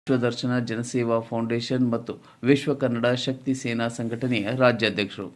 ವಿಶ್ವದರ್ಶನ ಜನಸೇವಾ ಫೌಂಡೇಶನ್ ಮತ್ತು ವಿಶ್ವ ಕನ್ನಡ ಶಕ್ತಿ ಸೇನಾ ಸಂಘಟನೆಯ ರಾಜ್ಯಾಧ್ಯಕ್ಷರು.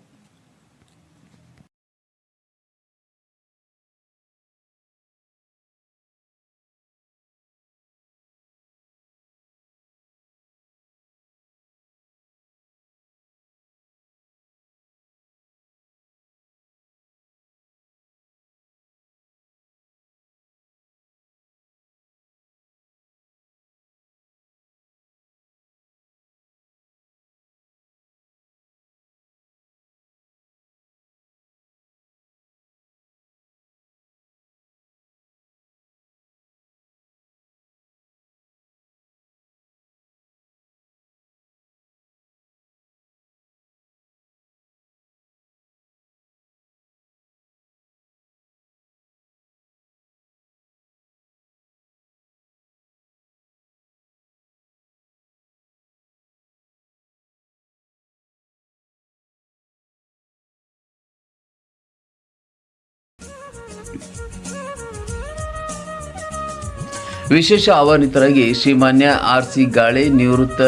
ವಿಶೇಷ ಆಹ್ವಾನಿತರಾಗಿ ಶ್ರೀಮಾನ್ಯ ಆರ್.ಸಿ. ಗಾಳೆ, ನಿವೃತ್ತ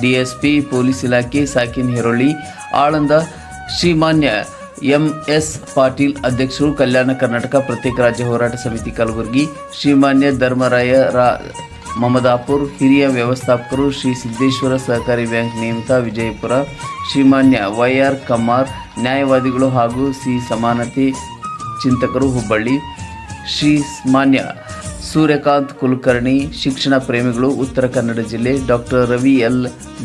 ಡಿಎಸ್ಪಿ ಪೊಲೀಸ್ ಇಲಾಖೆ ಸಾಕಿನ್ ಹೆರೊಳ್ಳಿ, ಆಳಂದ, ಶ್ರೀಮಾನ್ಯ ಎಂ.ಎಸ್. ಪಾಟೀಲ್ ಅಧ್ಯಕ್ಷರು, ಕಲ್ಯಾಣ ಕರ್ನಾಟಕ ಪ್ರತ್ಯೇಕ ರಾಜ್ಯ ಹೋರಾಟ ಸಮಿತಿ ಕಲಬುರಗಿ, ಶ್ರೀಮಾನ್ಯ ಧರ್ಮರಾಯ ಮಮದಾಪುರ್, ಹಿರಿಯ ವ್ಯವಸ್ಥಾಪಕರು, ಶ್ರೀ ಸಿದ್ದೇಶ್ವರ ಸಹಕಾರಿ ಬ್ಯಾಂಕ್ ನೇಮಿತ ವಿಜಯಪುರ, ಶ್ರೀಮಾನ್ಯ ವೈ.ಆರ್. ಕಮ್ಮಾರ್, ನ್ಯಾಯವಾದಿಗಳು ಹಾಗೂ ಸಮಾನತೆ ಚಿಂತಕರು ಹುಬ್ಬಳ್ಳಿ, ಶ್ರೀಮಾನ್ಯ ಸೂರ್ಯಕಾಂತ್ ಕುಲಕರ್ಣಿ, ಶಿಕ್ಷಣ ಪ್ರೇಮಿಗಳು ಉತ್ತರ ಕನ್ನಡ ಜಿಲ್ಲೆ, ಡಾಕ್ಟರ್ ರವಿ ಎಲ್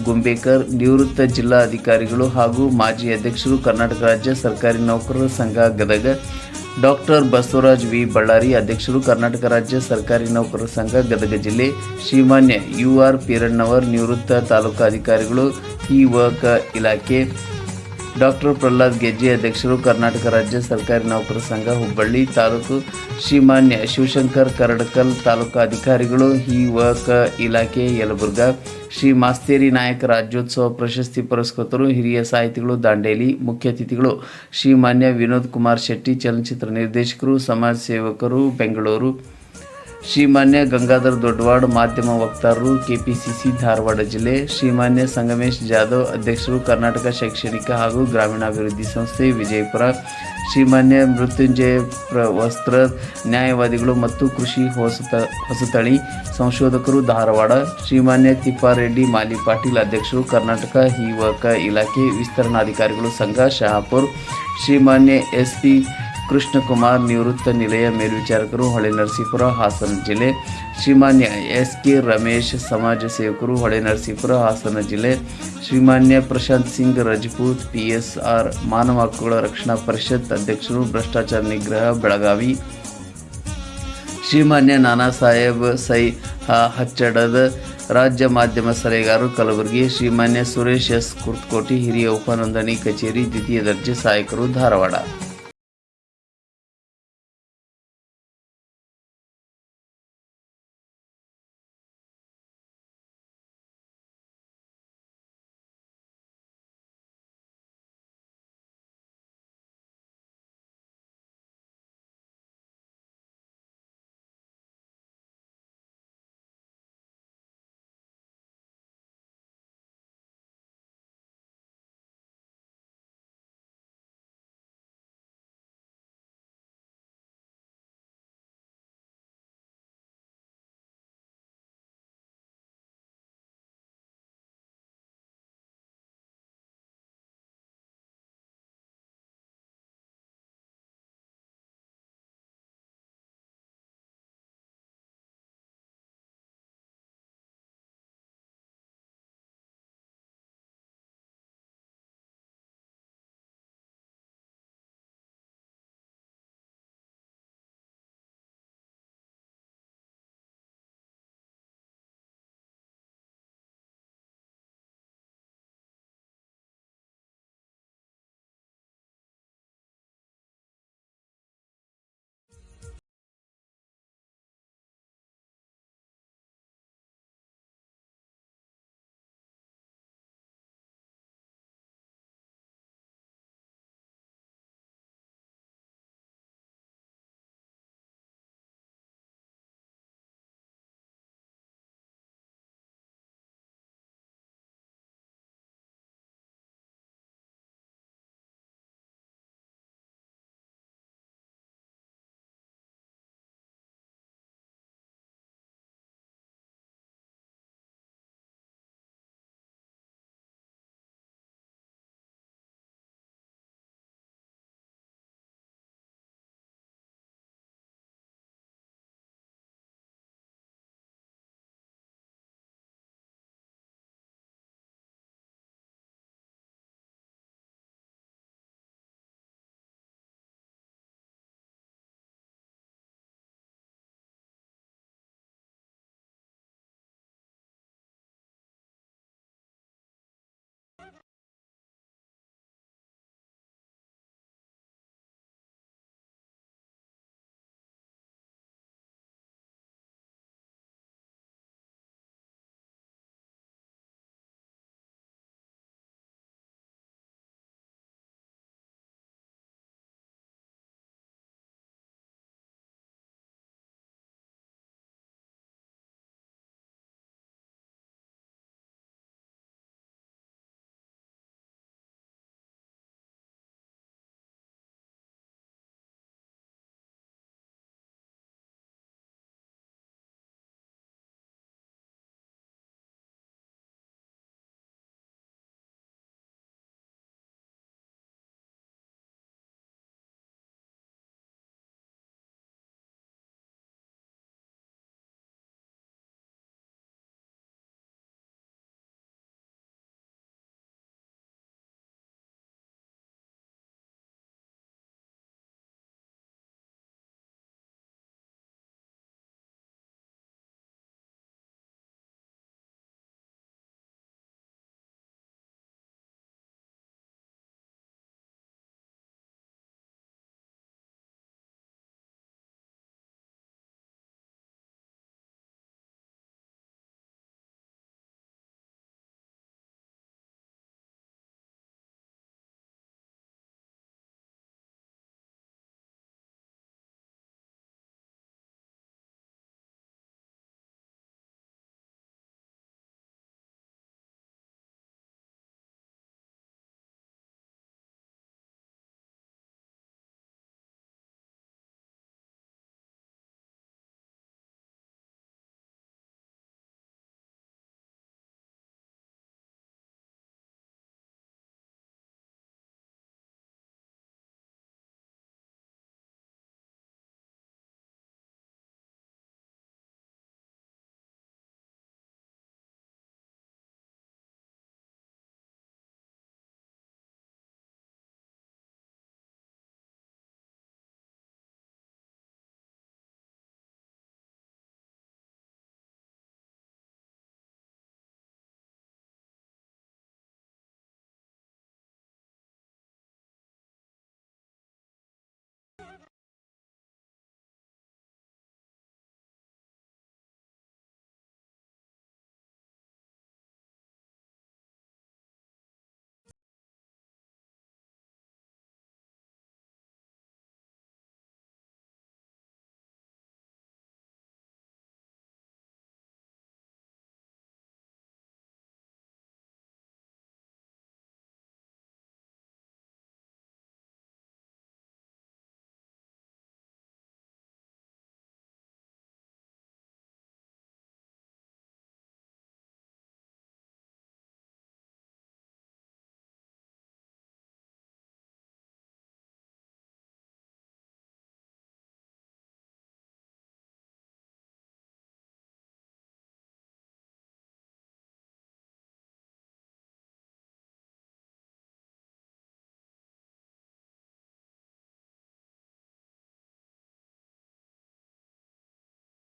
ಗುಂಬೇಕರ್, ನಿವೃತ್ತ ಜಿಲ್ಲಾ ಅಧಿಕಾರಿಗಳು ಹಾಗೂ ಮಾಜಿ ಅಧ್ಯಕ್ಷರು, ಕರ್ನಾಟಕ ರಾಜ್ಯ ಸರ್ಕಾರಿ ನೌಕರರ ಸಂಘ ಗದಗ, ಡಾಕ್ಟರ್ ಬಸವರಾಜ್ ವಿ ಬಳ್ಳಾರಿ, ಅಧ್ಯಕ್ಷರು, ಕರ್ನಾಟಕ ರಾಜ್ಯ ಸರ್ಕಾರಿ ನೌಕರರ ಸಂಘ ಗದಗ ಜಿಲ್ಲೆ, ಶ್ರೀಮಾನ್ಯ ಯು.ಆರ್. ಪೀರಣ್ಣವರ್, ನಿವೃತ್ತ ತಾಲೂಕಾ ಅಧಿಕಾರಿಗಳು, ಇ.ವ.ಕ. ಇಲಾಖೆ, ಡಾಕ್ಟರ್ ಪ್ರಹ್ಲಾದ್ ಗೆಜ್ಜೆ, ಅಧ್ಯಕ್ಷರು, ಕರ್ನಾಟಕ ರಾಜ್ಯ ಸರ್ಕಾರಿ ನೌಕರರ ಸಂಘ ಹುಬ್ಬಳ್ಳಿ ತಾಲೂಕು, ಶ್ರೀಮಾನ್ಯ ಶಿವಶಂಕರ್ ಕರಡಕಲ್, ತಾಲೂಕಾ ಅಧಿಕಾರಿಗಳು, ಇ.ವ.ಕ. ಇಲಾಖೆ ಯಲಬುರ್ಗಾ, ಶ್ರೀ ಮಾಸ್ತೇರಿ ನಾಯಕ ರಾಜ್ಯೋತ್ಸವ ಪ್ರಶಸ್ತಿ ಪುರಸ್ಕೃತರು, ಹಿರಿಯ ಸಾಹಿತಿಗಳು ದಾಂಡೇಲಿ, ಮುಖ್ಯ ಅತಿಥಿಗಳು ಶ್ರೀಮಾನ್ಯ ವಿನೋದ್ ಕುಮಾರ್ ಶೆಟ್ಟಿ, ಚಲನಚಿತ್ರ ನಿರ್ದೇಶಕರು, ಸಮಾಜ ಸೇವಕರು ಬೆಂಗಳೂರು, ಶ್ರೀಮಾನ್ಯ ಗಂಗಾಧರ್ ದೊಡ್ಡವಾಡ್, ಮಾಧ್ಯಮ ವಕ್ತಾರರು, ಕೆಪಿಸಿಸಿ ಧಾರವಾಡ ಜಿಲ್ಲೆ, ಶ್ರೀಮಾನ್ಯ ಸಂಗಮೇಶ್ ಜಾಧವ್, ಅಧ್ಯಕ್ಷರು, ಕರ್ನಾಟಕ ಶೈಕ್ಷಣಿಕ ಹಾಗೂ ಗ್ರಾಮೀಣಾಭಿವೃದ್ಧಿ ಸಂಸ್ಥೆ ವಿಜಯಪುರ, ಶ್ರೀಮಾನ್ಯ ಮೃತ್ಯುಂಜಯ ವಸ್ತ್ರ, ನ್ಯಾಯವಾದಿಗಳು ಮತ್ತು ಕೃಷಿ ಹೊಸತಳಿ ಸಂಶೋಧಕರು ಧಾರವಾಡ, ಶ್ರೀಮಾನ್ಯ ತಿಪ್ಪಾರೆಡ್ಡಿ ಮಾಲಿ ಪಾಟೀಲ್, ಅಧ್ಯಕ್ಷರು, ಕರ್ನಾಟಕ ಇ.ವ.ಕ. ಇಲಾಖೆ ವಿಸ್ತರಣಾಧಿಕಾರಿಗಳು ಸಂಘ ಶಹಾಪುರ್, ಶ್ರೀಮಾನ್ಯ ಎಸ್.ಪಿ. ಕೃಷ್ಣಕುಮಾರ್, ನಿವೃತ್ತ ನಿಲಯ ಮೇಲ್ವಿಚಾರಕರು ಹೊಳೆನರಸೀಪುರ ಹಾಸನ ಜಿಲ್ಲೆ, ಶ್ರೀಮಾನ್ಯ ಎಸ್.ಕೆ. ರಮೇಶ್, ಸಮಾಜ ಸೇವಕರು ಹೊಳೆನರಸೀಪುರ ಹಾಸನ ಜಿಲ್ಲೆ, ಶ್ರೀಮಾನ್ಯ ಪ್ರಶಾಂತ್ ಸಿಂಗ್ ರಜಪೂತ್, ಪಿ.ಎಸ್.ಆರ್. ಮಾನವ ಹಕ್ಕುಗಳ ರಕ್ಷಣಾ ಪರಿಷತ್ ಅಧ್ಯಕ್ಷರು, ಭ್ರಷ್ಟಾಚಾರ ನಿಗ್ರಹ ಬೆಳಗಾವಿ, ಶ್ರೀಮಾನ್ಯ ನಾನಾ ಸಾಹೇಬ್ ಸೈ ಹಚ್ಚಡದ, ರಾಜ್ಯ ಮಾಧ್ಯಮ ಸಲಹೆಗಾರರು ಕಲಬುರಗಿ, ಶ್ರೀಮಾನ್ಯ ಸುರೇಶ್ ಎಸ್. ಕುರ್ತಕೋಟಿ, ಹಿರಿಯ ಉಪನೋಂದಣಿ ಕಚೇರಿ ದ್ವಿತೀಯ ದರ್ಜೆ ಸಹಾಯಕರು ಧಾರವಾಡ.